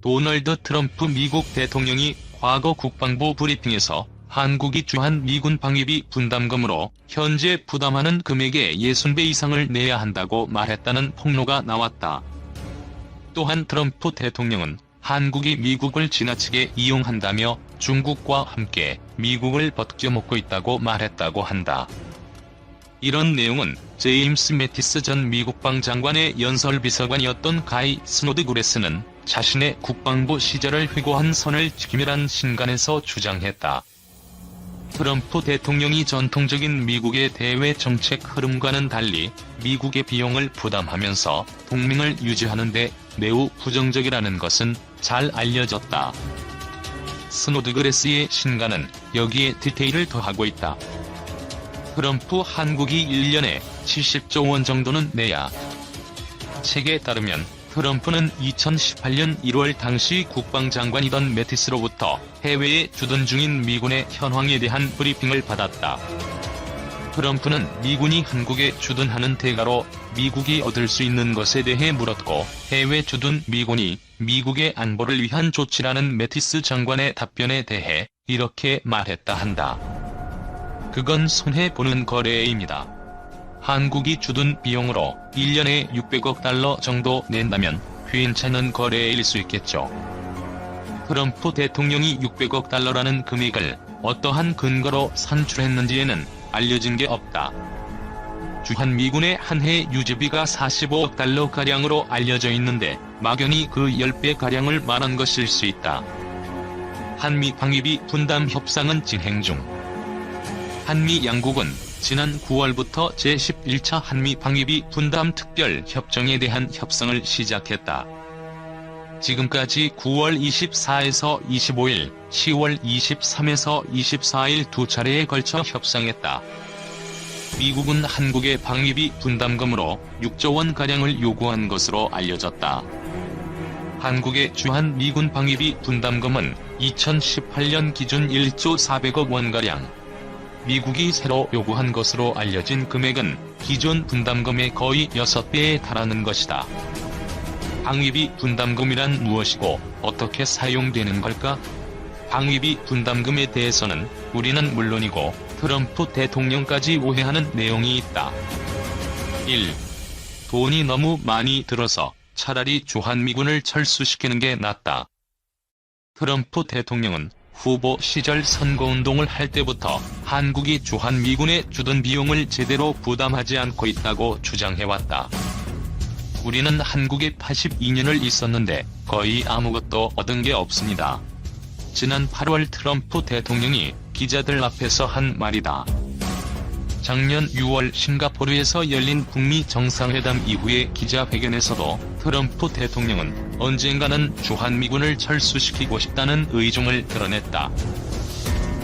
도널드 트럼프 미국 대통령이 과거 국방부 브리핑에서 한국이 주한 미군 방위비 분담금으로 현재 부담하는 금액의 60배 이상을 내야 한다고 말했다는 폭로가 나왔다. 또한 트럼프 대통령은 한국이 미국을 지나치게 이용한다며 중국과 함께 미국을 벗겨먹고 있다고 말했다고 한다. 이런 내용은 제임스 매티스 전 미국방 장관의 연설비서관이었던 가이 스노드그레스는 자신의 국방부 시절을 회고한 선을 지킴이란 신간에서 주장했다. 트럼프 대통령이 전통적인 미국의 대외 정책 흐름과는 달리 미국의 비용을 부담하면서 동맹을 유지하는 데 매우 부정적이라는 것은 잘 알려졌다. 스노드그레스의 신간은 여기에 디테일을 더하고 있다. 트럼프 한국이 1년에 70조 원 정도는 내야. 책에 따르면 트럼프는 2018년 1월 당시 국방장관이던 매티스로부터 해외에 주둔 중인 미군의 현황에 대한 브리핑을 받았다. 트럼프는 미군이 한국에 주둔하는 대가로 미국이 얻을 수 있는 것에 대해 물었고, 해외 주둔 미군이 미국의 안보를 위한 조치라는 매티스 장관의 답변에 대해 이렇게 말했다 한다. 그건 손해보는 거래입니다. 한국이 주둔 비용으로 1년에 600억 달러 정도 낸다면 괜찮은 거래일 수 있겠죠. 트럼프 대통령이 600억 달러라는 금액을 어떠한 근거로 산출했는지에는 알려진 게 없다. 주한미군의 한 해 유지비가 45억 달러가량으로 알려져 있는데 막연히 그 10배가량을 말한 것일 수 있다. 한미 방위비 분담 협상은 진행 중. 한미 양국은 지난 9월부터 제11차 한미 방위비 분담 특별 협정에 대한 협상을 시작했다. 지금까지 9월 24에서 25일, 10월 23에서 24일 두 차례에 걸쳐 협상했다. 미국은 한국의 방위비 분담금으로 6조 원가량을 요구한 것으로 알려졌다. 한국의 주한 미군 방위비 분담금은 2018년 기준 1조 400억 원가량, 미국이 새로 요구한 것으로 알려진 금액은 기존 분담금의 거의 6배에 달하는 것이다. 방위비 분담금이란 무엇이고 어떻게 사용되는 걸까? 방위비 분담금에 대해서는 우리는 물론이고 트럼프 대통령까지 오해하는 내용이 있다. 1. 돈이 너무 많이 들어서 차라리 주한미군을 철수시키는 게 낫다. 트럼프 대통령은 후보 시절 선거운동을 할 때부터 한국이 주한미군의 주둔 비용을 제대로 부담하지 않고 있다고 주장해왔다. 우리는 한국에 82년을 있었는데 거의 아무것도 얻은 게 없습니다. 지난 8월 트럼프 대통령이 기자들 앞에서 한 말이다. 작년 6월 싱가포르에서 열린 북미 정상회담 이후의 기자회견에서도 트럼프 대통령은 언젠가는 주한미군을 철수시키고 싶다는 의중을 드러냈다.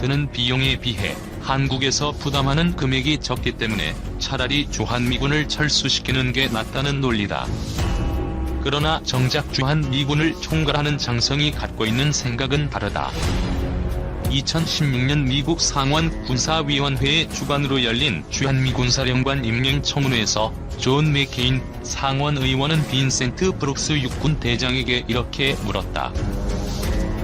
그는 비용에 비해 한국에서 부담하는 금액이 적기 때문에 차라리 주한미군을 철수시키는 게 낫다는 논리다. 그러나 정작 주한미군을 총괄하는 장성이 갖고 있는 생각은 다르다. 2016년 미국 상원 군사위원회의 주관으로 열린 주한미군사령관 임명청문회에서 존 맥케인 상원의원은 빈센트 브룩스 육군 대장에게 이렇게 물었다.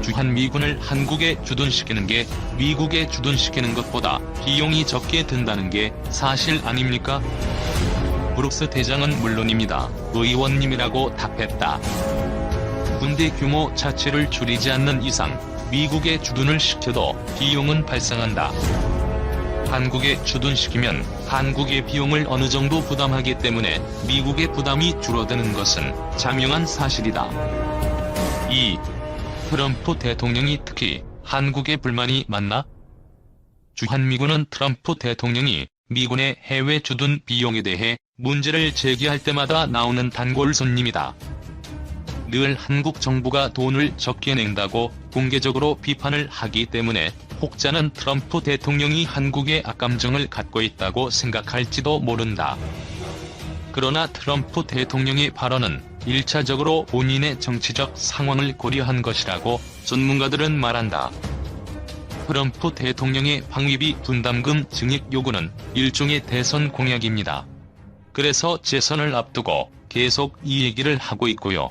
주한미군을 한국에 주둔시키는 게 미국에 주둔시키는 것보다 비용이 적게 든다는 게 사실 아닙니까? 브룩스 대장은 물론입니다. 의원님이라고 답했다. 군대 규모 자체를 줄이지 않는 이상 미국에 주둔을 시켜도 비용은 발생한다. 한국에 주둔시키면 한국의 비용을 어느 정도 부담하기 때문에 미국의 부담이 줄어드는 것은 자명한 사실이다. 2. 트럼프 대통령이 특히 한국에 불만이 많나? 주한미군은 트럼프 대통령이 미군의 해외 주둔 비용에 대해 문제를 제기할 때마다 나오는 단골 손님이다. 늘 한국 정부가 돈을 적게 낸다고 공개적으로 비판을 하기 때문에 혹자는 트럼프 대통령이 한국에 악감정을 갖고 있다고 생각할지도 모른다. 그러나 트럼프 대통령의 발언은 1차적으로 본인의 정치적 상황을 고려한 것이라고 전문가들은 말한다. 트럼프 대통령의 방위비 분담금 증액 요구는 일종의 대선 공약입니다. 그래서 재선을 앞두고 계속 이 얘기를 하고 있고요.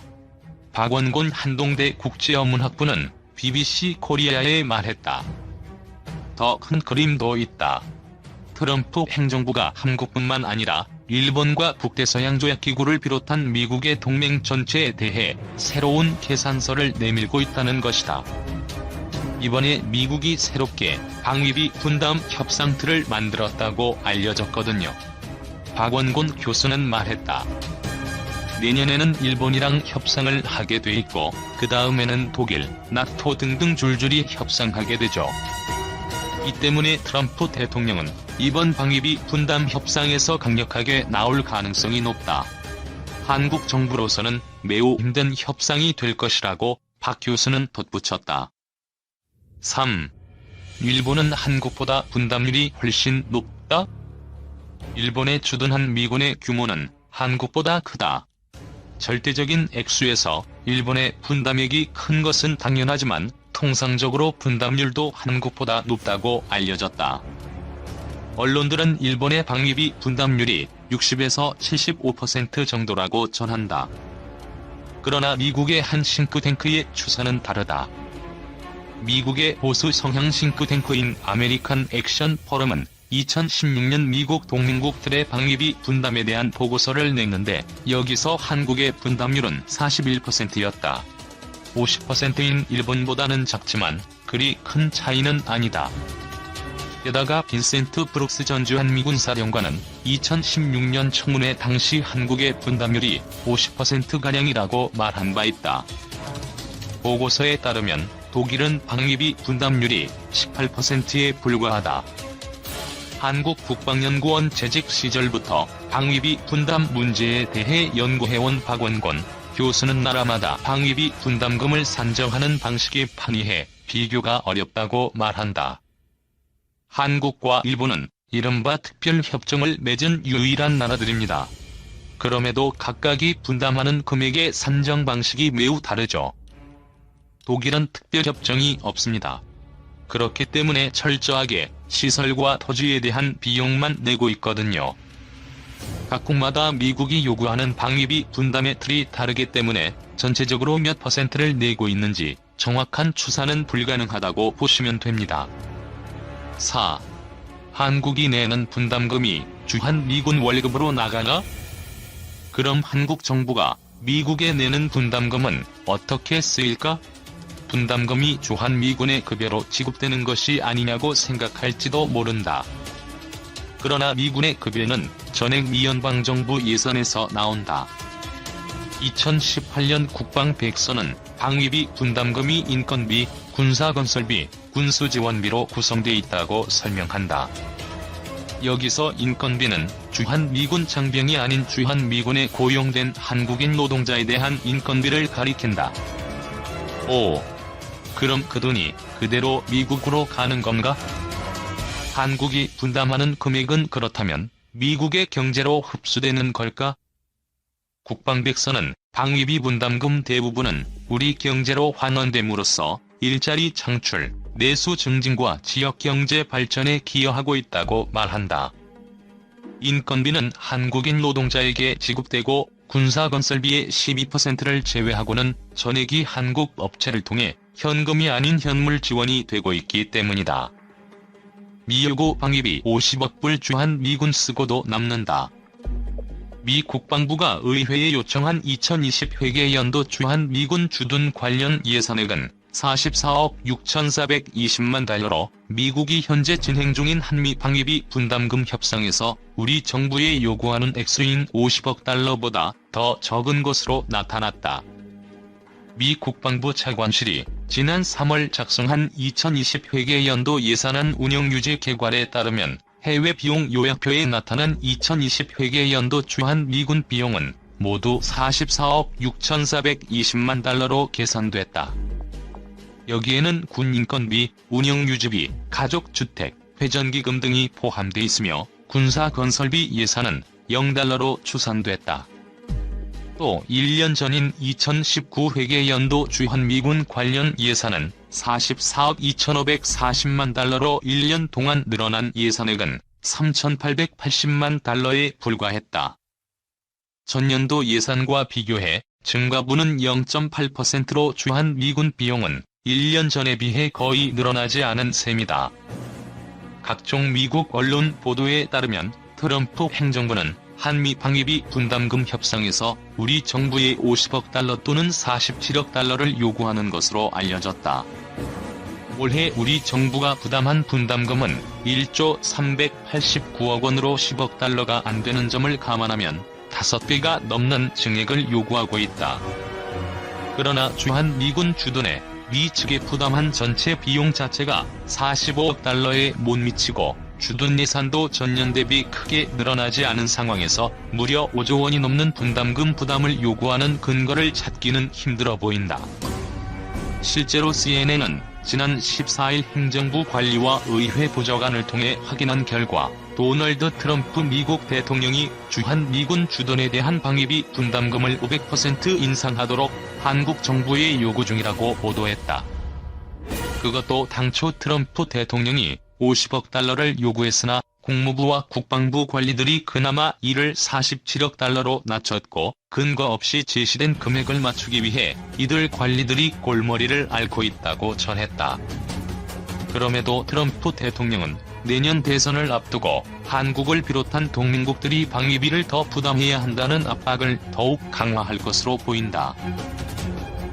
박원곤 한동대 국제어문학부는 BBC 코리아에 말했다. 더 큰 그림도 있다. 트럼프 행정부가 한국뿐만 아니라 일본과 북대서양조약기구를 비롯한 미국의 동맹 전체에 대해 새로운 계산서를 내밀고 있다는 것이다. 이번에 미국이 새롭게 방위비 분담 협상틀을 만들었다고 알려졌거든요. 박원곤 교수는 말했다. 내년에는 일본이랑 협상을 하게 돼 있고 그 다음에는 독일, 나토 등등 줄줄이 협상하게 되죠. 이 때문에 트럼프 대통령은 이번 방위비 분담 협상에서 강력하게 나올 가능성이 높다. 한국 정부로서는 매우 힘든 협상이 될 것이라고 박 교수는 덧붙였다. 3. 일본은 한국보다 분담률이 훨씬 높다? 일본에 주둔한 미군의 규모는 한국보다 크다. 절대적인 액수에서 일본의 분담액이 큰 것은 당연하지만 통상적으로 분담률도 한국보다 높다고 알려졌다. 언론들은 일본의 방위비 분담률이 60에서 75% 정도라고 전한다. 그러나 미국의 한 싱크탱크의 추산은 다르다. 미국의 보수 성향 싱크탱크인 아메리칸 액션 포럼은 2016년 미국 동맹국들의 방위비 분담에 대한 보고서를 냈는데 여기서 한국의 분담률은 41%였다. 50%인 일본보다는 작지만 그리 큰 차이는 아니다. 게다가 빈센트 브룩스 전 주한미군 사령관은 2016년 청문회 당시 한국의 분담률이 50%가량이라고 말한 바 있다. 보고서에 따르면 독일은 방위비 분담률이 18%에 불과하다. 한국국방연구원 재직 시절부터 방위비 분담 문제에 대해 연구해온 박원곤 교수는 나라마다 방위비 분담금을 산정하는 방식이 판이해 비교가 어렵다고 말한다. 한국과 일본은 이른바 특별협정을 맺은 유일한 나라들입니다. 그럼에도 각각이 분담하는 금액의 산정 방식이 매우 다르죠. 독일은 특별협정이 없습니다. 그렇기 때문에 철저하게 시설과 토지에 대한 비용만 내고 있거든요. 각국마다 미국이 요구하는 방위비 분담의 틀이 다르기 때문에 전체적으로 몇 퍼센트를 내고 있는지 정확한 추산은 불가능하다고 보시면 됩니다. 4. 한국이 내는 분담금이 주한미군 월급으로 나가나? 그럼 한국 정부가 미국에 내는 분담금은 어떻게 쓰일까? 분담금이 주한미군의 급여로 지급되는 것이 아니냐고 생각할지도 모른다. 그러나 미군의 급여는 전액 미연방정부 예산에서 나온다. 2018년 국방백서는 방위비 분담금이 인건비, 군사건설비, 군수지원비로 구성돼 있다고 설명한다. 여기서 인건비는 주한미군 장병이 아닌 주한미군에 고용된 한국인 노동자에 대한 인건비를 가리킨다. 5. 그럼 그 돈이 그대로 미국으로 가는 건가? 한국이 분담하는 금액은 그렇다면 미국의 경제로 흡수되는 걸까? 국방백서는 방위비 분담금 대부분은 우리 경제로 환원됨으로써 일자리 창출, 내수 증진과 지역 경제 발전에 기여하고 있다고 말한다. 인건비는 한국인 노동자에게 지급되고 군사건설비의 12%를 제외하고는 전액이 한국 업체를 통해 현금이 아닌 현물 지원이 되고 있기 때문이다. 미 요구 방위비 50억 불 주한미군 쓰고도 남는다. 미 국방부가 의회에 요청한 2020 회계연도 주한미군 주둔 관련 예산액은 44억 6,420만 달러로 미국이 현재 진행 중인 한미 방위비 분담금 협상에서 우리 정부에 요구하는 액수인 50억 달러보다 더 적은 것으로 나타났다. 미 국방부 차관실이 지난 3월 작성한 2020 회계연도 예산안 운영유지 계획에 따르면 해외 비용 요약표에 나타난 2020 회계연도 주한미군 비용은 모두 44억 6,420만 달러로 계산됐다. 여기에는 군 인건비, 운영유지비, 가족주택, 회전기금 등이 포함돼 있으며 군사건설비 예산은 0달러로 추산됐다. 또 1년 전인 2019 회계연도 주한미군 관련 예산은 44억 2,540만 달러로 1년 동안 늘어난 예산액은 3,880만 달러에 불과했다. 전년도 예산과 비교해 증가분은 0.8%로 주한 미군 비용은 1년 전에 비해 거의 늘어나지 않은 셈이다. 각종 미국 언론 보도에 따르면 트럼프 행정부는 한미 방위비 분담금 협상에서 우리 정부에 50억 달러 또는 47억 달러를 요구하는 것으로 알려졌다. 올해 우리 정부가 부담한 분담금은 1조 389억 원으로 10억 달러가 안 되는 점을 감안하면 5배가 넘는 증액을 요구하고 있다. 그러나 주한 미군 주둔에 미 측에 부담한 전체 비용 자체가 45억 달러에 못 미치고 주둔 예산도 전년 대비 크게 늘어나지 않은 상황에서 무려 5조 원이 넘는 분담금 부담을 요구하는 근거를 찾기는 힘들어 보인다. 실제로 CNN은 지난 14일 행정부 관리와 의회 보좌관을 통해 확인한 결과 도널드 트럼프 미국 대통령이 주한 미군 주둔에 대한 방위비 분담금을 500% 인상하도록 한국 정부에 요구 중이라고 보도했다. 그것도 당초 트럼프 대통령이 50억 달러를 요구했으나 국무부와 국방부 관리들이 그나마 이를 47억 달러로 낮췄고 근거 없이 제시된 금액을 맞추기 위해 이들 관리들이 골머리를 앓고 있다고 전했다. 그럼에도 트럼프 대통령은 내년 대선을 앞두고 한국을 비롯한 동맹국들이 방위비를 더 부담해야 한다는 압박을 더욱 강화할 것으로 보인다.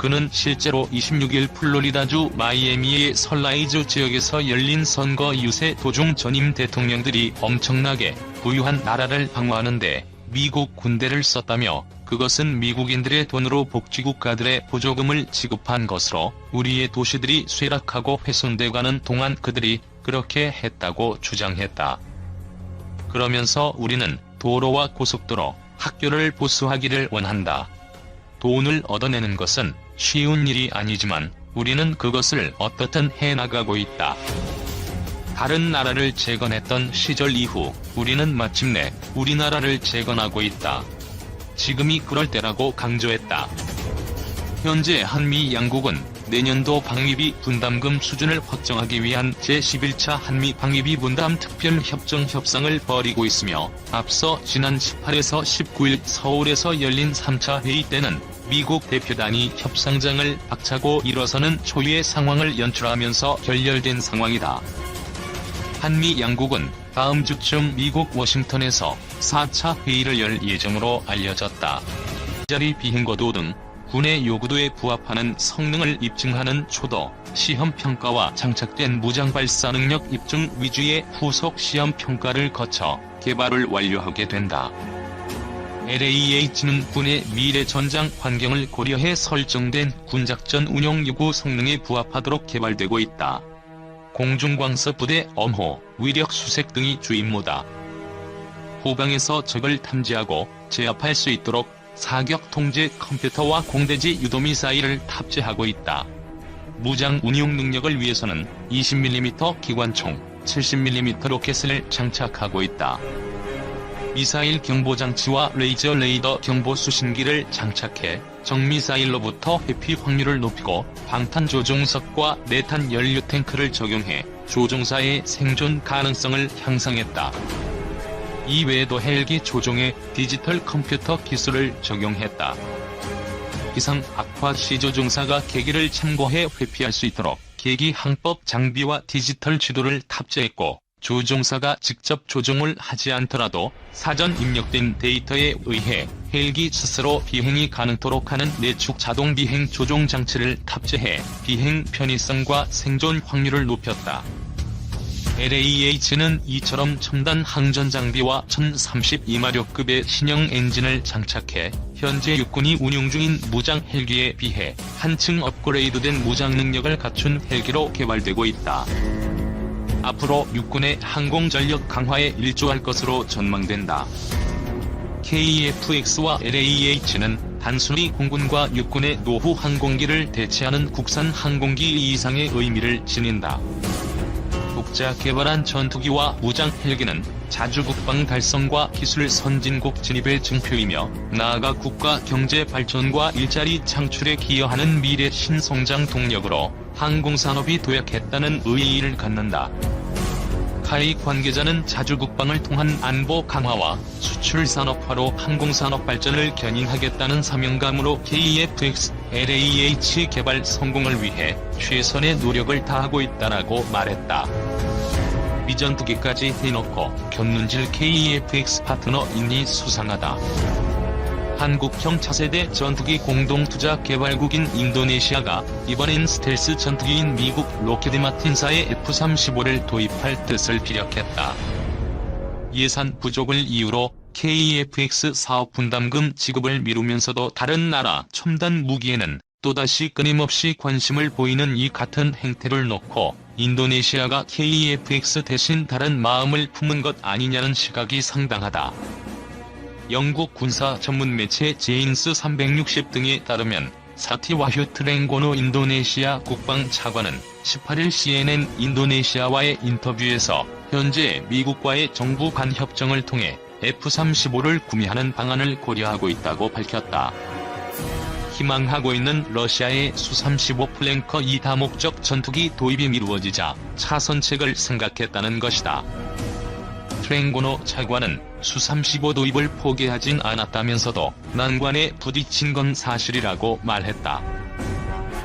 그는 실제로 26일 플로리다주 마이애미의 설라이즈 지역에서 열린 선거 유세 도중 전임 대통령들이 엄청나게 부유한 나라를 방어하는데 미국 군대를 썼다며 그것은 미국인들의 돈으로 복지국가들의 보조금을 지급한 것으로 우리의 도시들이 쇠락하고 훼손돼가는 동안 그들이 그렇게 했다고 주장했다. 그러면서 우리는 도로와 고속도로, 학교를 보수하기를 원한다. 돈을 얻어내는 것은 쉬운 일이 아니지만 우리는 그것을 어떻든 해나가고 있다. 다른 나라를 재건했던 시절 이후 우리는 마침내 우리나라를 재건하고 있다. 지금이 그럴 때라고 강조했다. 현재 한미 양국은 내년도 방위비 분담금 수준을 확정하기 위한 제11차 한미 방위비 분담 특별협정 협상을 벌이고 있으며 앞서 지난 18에서 19일 서울에서 열린 3차 회의 때는 미국 대표단이 협상장을 박차고 일어서는 초유의 상황을 연출하면서 결렬된 상황이다. 한미 양국은 다음 주쯤 미국 워싱턴에서 4차 회의를 열 예정으로 알려졌다. 자리 비행거도 등 군의 요구도에 부합하는 성능을 입증하는 초도, 시험평가와 장착된 무장발사 능력 입증 위주의 후속 시험평가를 거쳐 개발을 완료하게 된다. LAH는 군의 미래 전장 환경을 고려해 설정된 군작전 운용 요구 성능에 부합하도록 개발되고 있다. 공중광석 부대 엄호, 위력 수색 등이 주 임무다. 후방에서 적을 탐지하고 제압할 수 있도록 사격 통제 컴퓨터와 공대지 유도미사일을 탑재하고 있다. 무장 운용 능력을 위해서는 20mm 기관총, 70mm 로켓을 장착하고 있다. 미사일 경보장치와 레이저 경보 수신기를 장착해 적미사일로부터 회피 확률을 높이고 방탄 조종석과 내탄 연료 탱크를 적용해 조종사의 생존 가능성을 향상했다. 이외에도 헬기 조종에 디지털 컴퓨터 기술을 적용했다. 기상 악화 시 조종사가 계기를 참고해 회피할 수 있도록 계기 항법 장비와 디지털 지도를 탑재했고 조종사가 직접 조종을 하지 않더라도 사전 입력된 데이터에 의해 헬기 스스로 비행이 가능토록 하는 내축 자동 비행 조종 장치를 탑재해 비행 편의성과 생존 확률을 높였다. LAH는 이처럼 첨단 항전 장비와 1032마력급의 신형 엔진을 장착해 현재 육군이 운용 중인 무장 헬기에 비해 한층 업그레이드된 무장 능력을 갖춘 헬기로 개발되고 있다. 앞으로 육군의 항공전력 강화에 일조할 것으로 전망된다. KF-X와 LAH는 단순히 공군과 육군의 노후 항공기를 대체하는 국산 항공기 이상의 의미를 지닌다. 국자 개발한 전투기와 무장 헬기는 자주 국방 달성과 기술 선진국 진입의 증표이며 나아가 국가 경제 발전과 일자리 창출에 기여하는 미래 신성장 동력으로 항공산업이 도약했다는 의의를 갖는다. 카이 관계자는 자주 국방을 통한 안보 강화와 수출 산업화로 항공산업 발전을 견인하겠다는 사명감으로 KF-X LAH 개발 성공을 위해 최선의 노력을 다하고 있다라고 말했다. 미전 2개까지 해놓고 견눈질 KF-X 파트너인이 수상하다. 한국형 차세대 전투기 공동투자 개발국인 인도네시아가 이번엔 스텔스 전투기인 미국 록히드 마틴사의 F-35를 도입할 뜻을 피력했다. 예산 부족을 이유로 KF-X 사업 분담금 지급을 미루면서도 다른 나라 첨단 무기에는 또다시 끊임없이 관심을 보이는 이 같은 행태를 놓고 인도네시아가 KF-X 대신 다른 마음을 품은 것 아니냐는 시각이 상당하다. 영국 군사 전문 매체 제인스 360 등에 따르면 사티와휴 트랭고노 인도네시아 국방차관은 18일 CNN 인도네시아와의 인터뷰에서 현재 미국과의 정부 간 협정을 통해 F-35를 구매하는 방안을 고려하고 있다고 밝혔다. 희망하고 있는 러시아의 수-35 플랭커 2 다목적 전투기 도입이 미루어지자 차선책을 생각했다는 것이다. 트랭고노 차관은 수-35 도입을 포기하진 않았다면서도 난관에 부딪힌 건 사실이라고 말했다.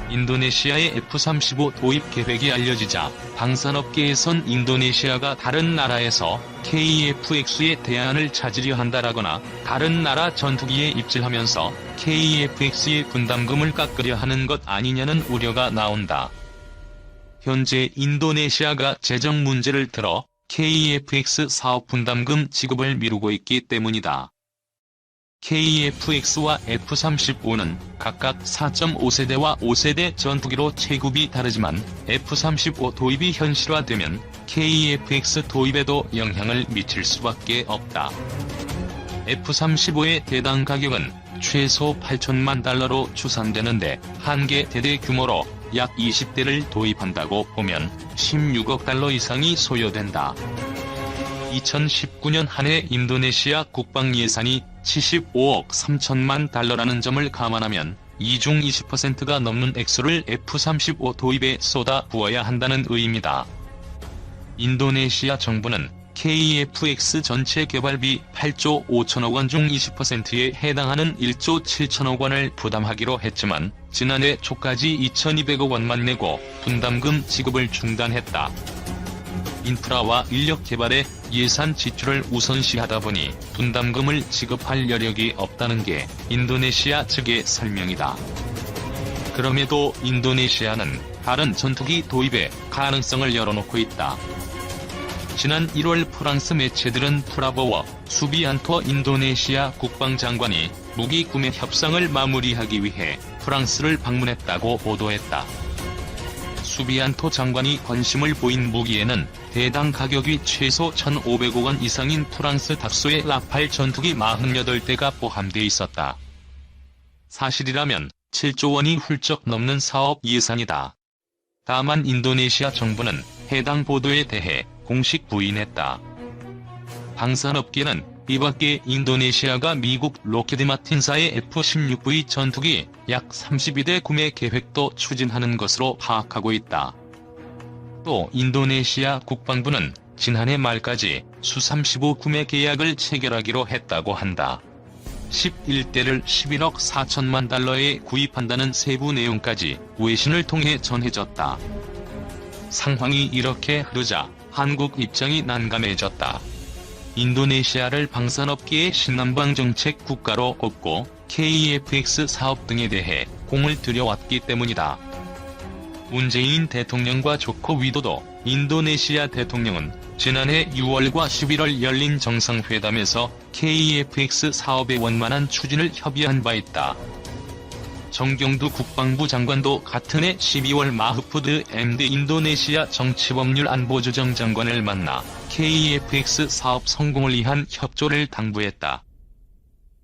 인도네시아의 F-35 도입 계획이 알려지자 방산업계에선 인도네시아가 다른 나라에서 KF-X의 대안을 찾으려 한다라거나 다른 나라 전투기에 입질하면서 KF-X의 분담금을 깎으려 하는 것 아니냐는 우려가 나온다. 현재 인도네시아가 재정 문제를 들어 KF-X 사업 분담금 지급을 미루고 있기 때문이다. KF-X와 F-35는 각각 4.5세대와 5세대 전투기로 체급이 다르지만 F-35 도입이 현실화되면 KF-X 도입에도 영향을 미칠 수밖에 없다. F-35의 대당 가격은 최소 8천만 달러로 추산되는데 한 개 대대 규모로 약 20대를 도입한다고 보면 16억 달러 이상이 소요된다. 2019년 한 해 인도네시아 국방 예산이 75억 3천만 달러라는 점을 감안하면 이 중 20%가 넘는 액수를 F-35 도입에 쏟아 부어야 한다는 의미다. 인도네시아 정부는 KF-X 전체 개발비 8조 5천억 원 중 20%에 해당하는 1조 7천억 원을 부담하기로 했지만 지난해 초까지 2,200억 원만 내고 분담금 지급을 중단했다. 인프라와 인력 개발에 예산 지출을 우선시하다 보니 분담금을 지급할 여력이 없다는 게 인도네시아 측의 설명이다. 그럼에도 인도네시아는 다른 전투기 도입의 가능성을 열어놓고 있다. 지난 1월 프랑스 매체들은 프라보워 수비안토 인도네시아 국방장관이 무기 구매 협상을 마무리하기 위해 프랑스를 방문했다고 보도했다. 수비안토 장관이 관심을 보인 무기에는 대당 가격이 최소 1,500억 원 이상인 프랑스 닥소의 라팔 전투기 48대가 포함돼 있었다. 사실이라면 7조 원이 훌쩍 넘는 사업 예산이다. 다만 인도네시아 정부는 해당 보도에 대해 공식 부인했다. 방산업계는 이밖에 인도네시아가 미국 록히드 마틴사의 F-16V 전투기 약 32대 구매 계획도 추진하는 것으로 파악하고 있다. 또 인도네시아 국방부는 지난해 말까지 수-35 구매 계약을 체결하기로 했다고 한다. 11대를 11억 4천만 달러에 구입한다는 세부 내용까지 외신을 통해 전해졌다. 상황이 이렇게 흐르자 한국 입장이 난감해졌다. 인도네시아를 방산업계의 신남방 정책 국가로 꼽고 KF-X 사업 등에 대해 공을 들여왔기 때문이다. 문재인 대통령과 조코 위도도 인도네시아 대통령은 지난해 6월과 11월 열린 정상회담에서 KF-X 사업의 원만한 추진을 협의한 바 있다. 정경두 국방부 장관도 같은 해 12월 마흐푸드 MD 인도네시아 정치법률 안보조정 장관을 만나 KF-X 사업 성공을 위한 협조를 당부했다.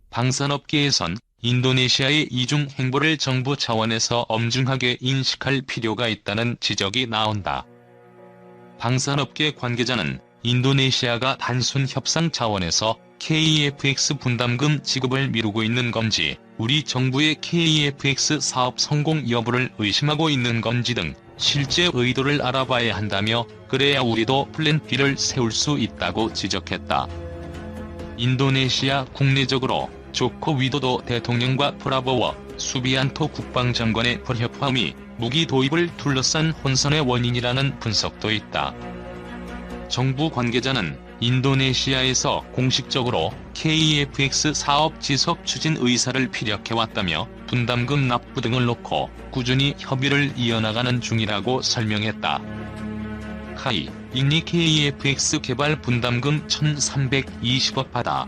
방산업계에선 인도네시아의 이중 행보를 정부 차원에서 엄중하게 인식할 필요가 있다는 지적이 나온다. 방산업계 관계자는 인도네시아가 단순 협상 차원에서 KEFX 분담금 지급을 미루고 있는 건지, 우리 정부의 KEFX 사업 성공 여부를 의심하고 있는 건지 등 실제 의도를 알아봐야 한다며, 그래야 우리도 플랜 B를 세울 수 있다고 지적했다. 인도네시아 국내적으로 조코 위도도 대통령과 프라보워 수비안토 국방장관의 불협화음이 무기 도입을 둘러싼 혼선의 원인이라는 분석도 있다. 정부 관계자는 인도네시아에서 공식적으로 KEFX 사업 지속 추진 의사를 피력해왔다며, 분담금 납부 등을 놓고 꾸준히 협의를 이어나가는 중이라고 설명했다. 카이, 인니 KEFX 개발 분담금 1,320억 받아.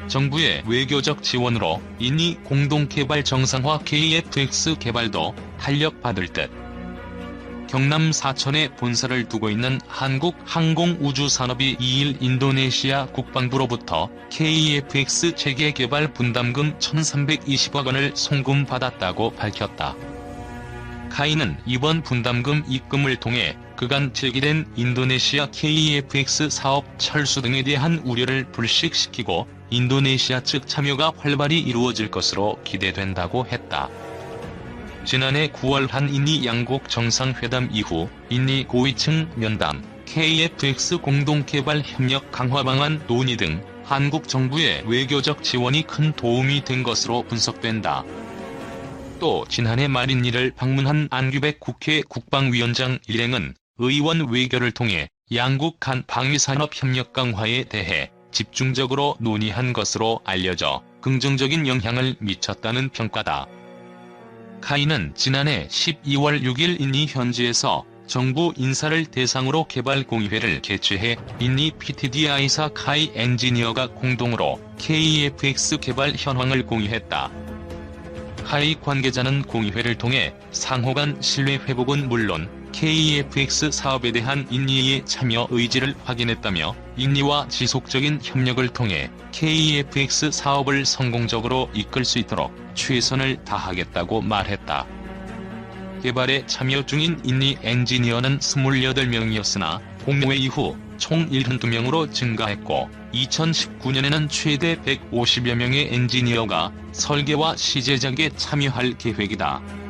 정부의 외교적 지원으로 인니 공동개발 정상화 KEFX 개발도 탄력받을 듯. 경남 사천에 본사를 두고 있는 한국항공우주산업이 2일 인도네시아 국방부로부터 KEFX 체계 개발 분담금 1,320억 원을 송금받았다고 밝혔다. 카이는 이번 분담금 입금을 통해 그간 제기된 인도네시아 KEFX 사업 철수 등에 대한 우려를 불식시키고 인도네시아 측 참여가 활발히 이루어질 것으로 기대된다고 했다. 지난해 9월 한인니 양국 정상회담 이후 인니 고위층 면담, KEFX 공동개발 협력 강화 방안 논의 등 한국 정부의 외교적 지원이 큰 도움이 된 것으로 분석된다. 또 지난해 말 인니를 방문한 안규백 국회 국방위원장 일행은 의원 외교를 통해 양국 간 방위산업 협력 강화에 대해 집중적으로 논의한 것으로 알려져 긍정적인 영향을 미쳤다는 평가다. 카이는 지난해 12월 6일 인니 현지에서 정부 인사를 대상으로 개발 공의회를 개최해 인니 PTDI사 카이 엔지니어가 공동으로 KEFX 개발 현황을 공유했다. 카이 관계자는 공의회를 통해 상호 간 신뢰 회복은 물론 KEFX 사업에 대한 인니의 참여 의지를 확인했다며, 인니와 지속적인 협력을 통해 KEFX 사업을 성공적으로 이끌 수 있도록 최선을 다하겠다고 말했다. 개발에 참여 중인 인니 엔지니어는 28명이었으나 공모회 이후 총 72명으로 증가했고, 2019년에는 최대 150여 명의 엔지니어가 설계와 시제작에 참여할 계획이다.